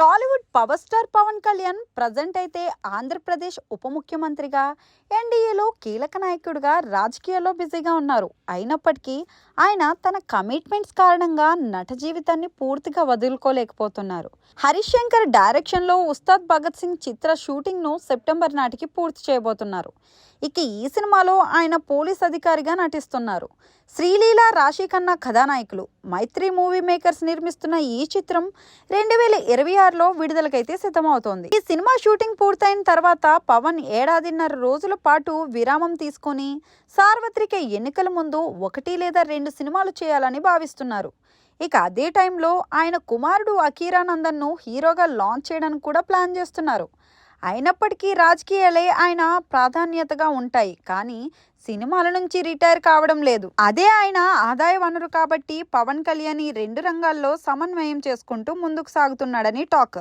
Tollywood power star Pawan Kalyan present అయితే ఆంధ్రప్రదేశ్ ఉప ముఖ్యమంత్రిగా, ఎన్డీఏలో కీలక నాయకుడిగా రాజకీయాల్లో బిజీగా ఉన్నారు. అయినప్పటికీ ఆయన తన కమిట్మెంట్స్ కారణంగా నట జీవితాన్ని పూర్తిగా వదులుకోలేకపోతున్నారు. హరీష్ శంకర్ డైరెక్షన్లో ఉస్తాద్ భగత్ సింగ్ చిత్ర షూటింగ్ను సెప్టెంబర్ నాటికి పూర్తి చేయబోతున్నారు. ఇక ఈ సినిమాలో ఆయన పోలీస్ అధికారిగా నటిస్తున్నారు. శ్రీలీల, రాశి ఖన్నా కథానాయకులు. మైత్రి మూవీ మేకర్స్ నిర్మిస్తున్న ఈ చిత్రం 2026లో విడుదలకైతే సిద్ధమవుతోంది. ఈ సినిమా షూటింగ్ పూర్తయిన తర్వాత పవన్ 1.5 రోజుల పాటు విరామం తీసుకొని సార్వత్రిక ఎన్నికల ముందు 1 లేదా 2 సినిమాలు చేయాలని భావిస్తున్నారు. ఇక అదే టైంలో ఆయన కుమారుడు అకీరానందన్ను హీరోగా లాంచ్ చేయడానికి కూడా ప్లాన్ చేస్తున్నారు. అయినప్పటికీ రాజకీయాలే ఆయన ప్రాధాన్యతగా ఉంటాయి, కానీ సినిమాల నుంచి రిటైర్ కావడం లేదు. అదే ఆయన ఆదాయ వనరు కాబట్టి పవన్ కళ్యాణ్ ఈ 2 రంగాల్లో సమన్వయం చేసుకుంటూ ముందుకు సాగుతున్నాడని టాక్.